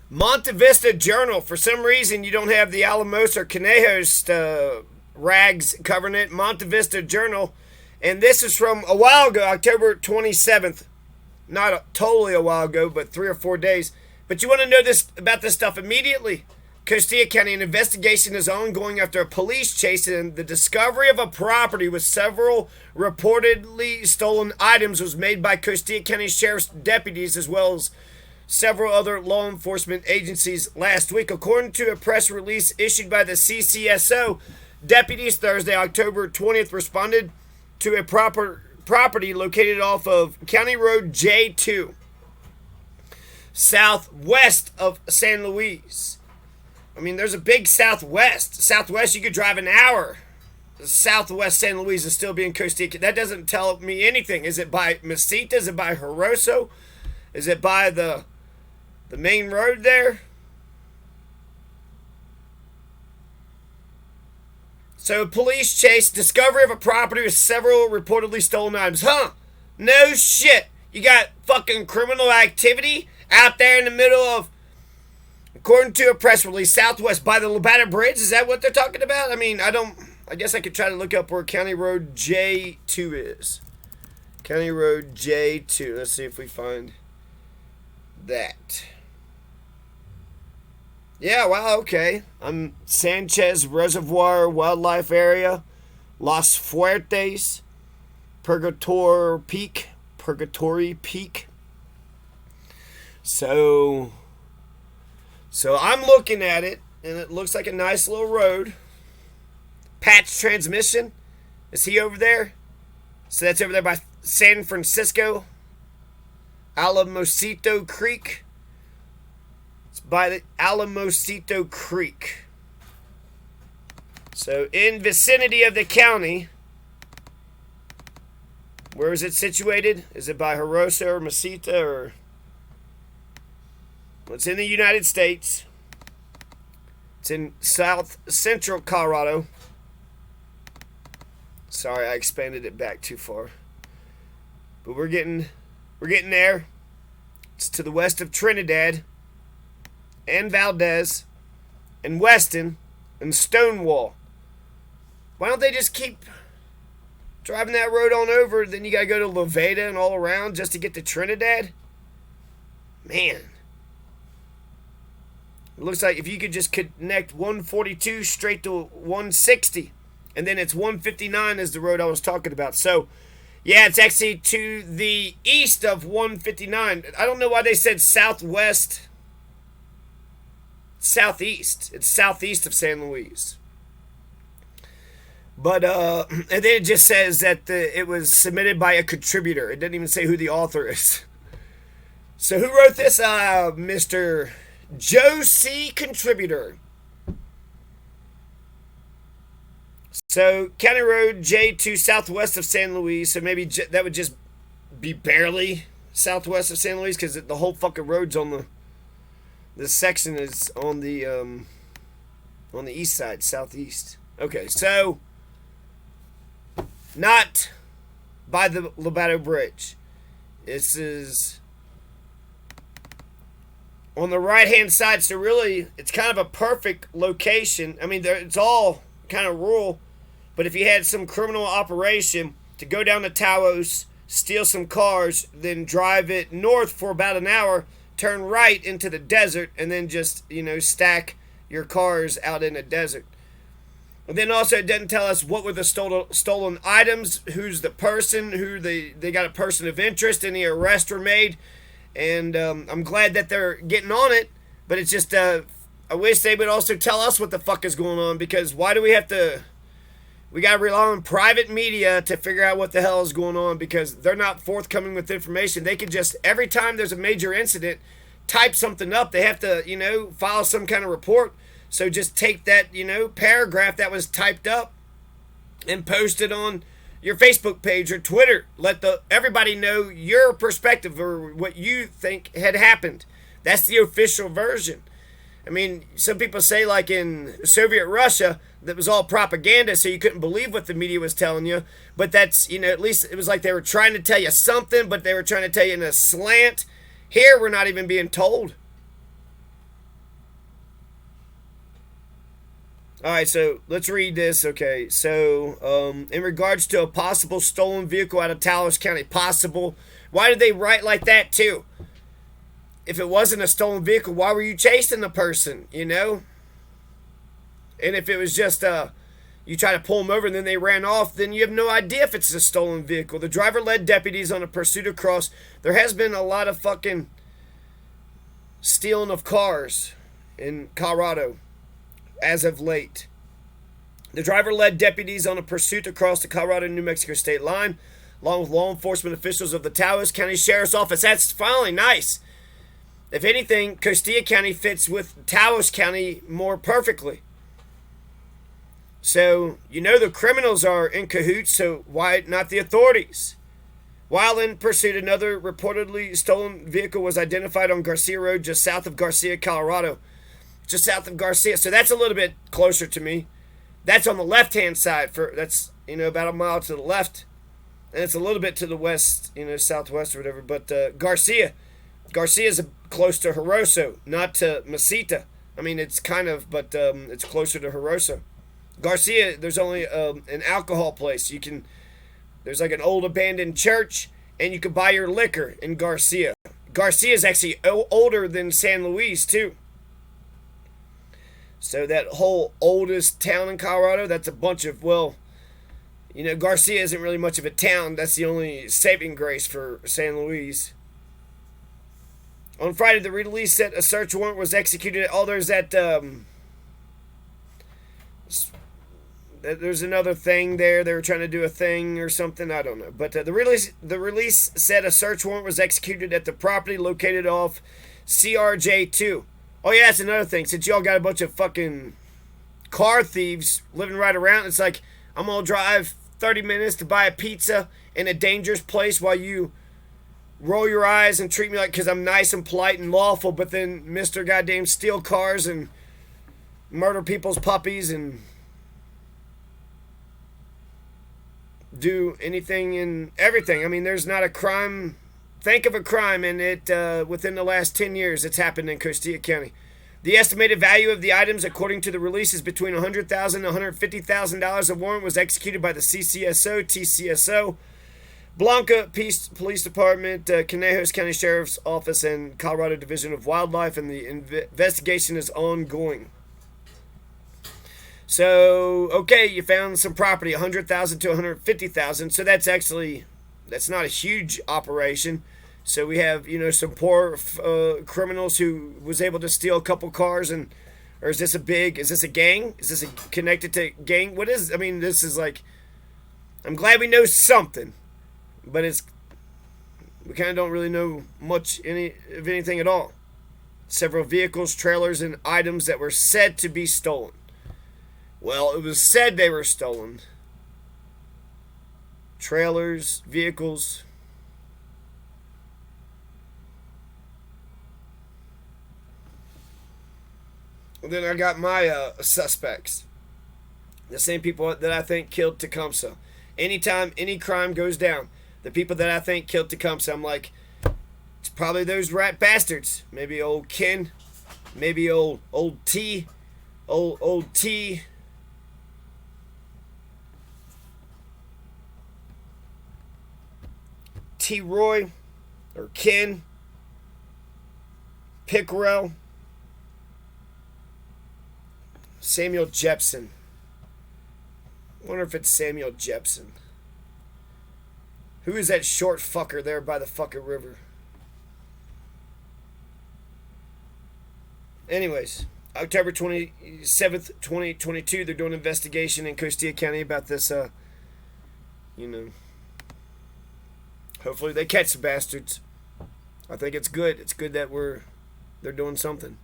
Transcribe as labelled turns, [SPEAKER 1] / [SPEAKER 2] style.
[SPEAKER 1] Monte Vista Journal. For some reason, you don't have the Alamos or Conejos rags covering it. Monte Vista Journal. And this is from a while ago, October 27th. Not totally a while ago, but 3 or 4 days. But you want to know this about this stuff immediately. Costilla County, an investigation is ongoing after a police chase and the discovery of a property with several reportedly stolen items was made by Costilla County Sheriff's deputies as well as several other law enforcement agencies last week. According to a press release issued by the CCSO, deputies Thursday, October 20th, responded to a property located off of County Road J2, southwest of San Luis. I mean, there's a big southwest. Southwest, you could drive an hour. Southwest San Luis is still being Costilla. That doesn't tell me anything. Is it by Mesita? Is it by Jaroso? Is it by the main road there? So, police chase, discovery of a property with several reportedly stolen items. Huh? No shit. You got fucking criminal activity out there in the middle of, according to a press release, southwest by the Labata Bridge. Is that what they're talking about? I mean, I guess I could try to look up where County Road J2 is. County Road J2. Let's see if we find that. Yeah, wow, okay. I'm Sanchez Reservoir Wildlife Area, Los Fuertes, Purgatory Peak. So I'm looking at it, and it looks like a nice little road. Patch Transmission. Is he over there? So that's over there by San Francisco. Alamosito Creek. It's by the Alamosito Creek. So in vicinity of the county. Where is it situated? Is it by Jaroso or Mesita or... Well, it's in the United States. It's in south central Colorado. Sorry, I expanded it back too far. But we're getting there. It's to the west of Trinidad and Valdez and Weston and Stonewall. Why don't they just keep driving that road on over? Then you got to go to Levada and all around just to get to Trinidad? Man. It looks like if you could just connect 142 straight to 160. And then it's 159 is the road I was talking about. So, yeah, it's actually to the east of 159. I don't know why they said southwest. Southeast. It's southeast of San Luis. But, and then it just says that it was submitted by a contributor. It doesn't even say who the author is. So who wrote this? Mr. Joe C. Contributor. So, County Road J2 southwest of San Luis. So maybe that would just be barely southwest of San Luis because the whole fucking road's on this section is on the east side, southeast. Okay, so not by the Labata Bridge. This is on the right-hand side, so really, it's kind of a perfect location. I mean, it's all kind of rural, but if you had some criminal operation to go down to Taos, steal some cars, then drive it north for about an hour, turn right into the desert, and then just, stack your cars out in the desert. And then also, it doesn't tell us what were the stolen items, who's the person, who they got a person of interest, any arrests were made. And I'm glad that they're getting on it, but it's just, I wish they would also tell us what the fuck is going on, because why do we got to rely on private media to figure out what the hell is going on, because they're not forthcoming with information. They could just, every time there's a major incident, type something up. They have to, file some kind of report. So just take that, paragraph that was typed up and post it on your Facebook page or Twitter. Let everybody know your perspective or what you think had happened. That's the official version. I mean, some people say like in Soviet Russia, that was all propaganda, so you couldn't believe what the media was telling you. But that's, at least it was like they were trying to tell you something, but they were trying to tell you in a slant. Here, we're not even being told. All right, so let's read this. Okay, so in regards to a possible stolen vehicle out of Taos County, possible. Why did they write like that too? If it wasn't a stolen vehicle, why were you chasing the person? You know. And if it was just you try to pull them over and then they ran off, then you have no idea if it's a stolen vehicle. The driver led deputies on a pursuit across. There has been a lot of fucking stealing of cars in Colorado as of late. The driver led deputies on a pursuit across the Colorado-New Mexico state line, along with law enforcement officials of the Taos County Sheriff's Office. That's finally nice. If anything, Costilla County fits with Taos County more perfectly. So, you know the criminals are in cahoots, so why not the authorities? While in pursuit, another reportedly stolen vehicle was identified on Garcia Road just south of Garcia, Colorado. Just south of Garcia. So that's a little bit closer to me. That's on the left-hand side. That's, about a mile to the left. And it's a little bit to the west, southwest or whatever. But Garcia is close to Hiroso, not to Mesita. I mean, it's kind of, but it's closer to Hiroso. Garcia, there's only an alcohol place. There's like an old abandoned church, and you can buy your liquor in Garcia. Garcia is actually older than San Luis, too. So that whole oldest town in Colorado, that's a bunch of, Garcia isn't really much of a town. That's the only saving grace for San Luis. On Friday, the release said a search warrant was executed. There's that, there's another thing there. They were trying to do a thing or something. I don't know. But the release said a search warrant was executed at the property located off CRJ2. Oh, yeah, that's another thing. Since y'all got a bunch of fucking car thieves living right around, it's like, I'm going to drive 30 minutes to buy a pizza in a dangerous place while you roll your eyes and treat me like, because I'm nice and polite and lawful, but then Mr. Goddamn steal cars and murder people's puppies and do anything and everything. I mean, there's not a crime. Think of a crime, and it within the last 10 years, it's happened in Costilla County. The estimated value of the items, according to the release, is between $100,000 and $150,000. A warrant was executed by the CCSO, TCSO, Blanca Police Department, Conejos County Sheriff's Office, and Colorado Division of Wildlife, and the investigation is ongoing. So, okay, you found some property, $100,000 to $150,000. So that's not a huge operation. So we have, some poor criminals who was able to steal a couple cars, or is this a gang? Is this connected to gang? What is? I mean, this is like, I'm glad we know something, but we kind of don't really know much of anything at all. Several vehicles, trailers, and items that were said to be stolen. Well, it was said they were stolen. Trailers, vehicles. And then I got my suspects. The same people that I think killed Tecumseh. Anytime any crime goes down, the people that I think killed Tecumseh, I'm like, it's probably those rat bastards. Maybe old Ken. Maybe old T. Old T. T. Roy, or Ken, Pickrell, Samuel Jepson. I wonder if it's Samuel Jepson. Who is that short fucker there by the fucking river? Anyways, October 27th, 2022, they're doing an investigation in Costilla County about this, hopefully they catch the bastards. I think it's good. It's good that they're doing something.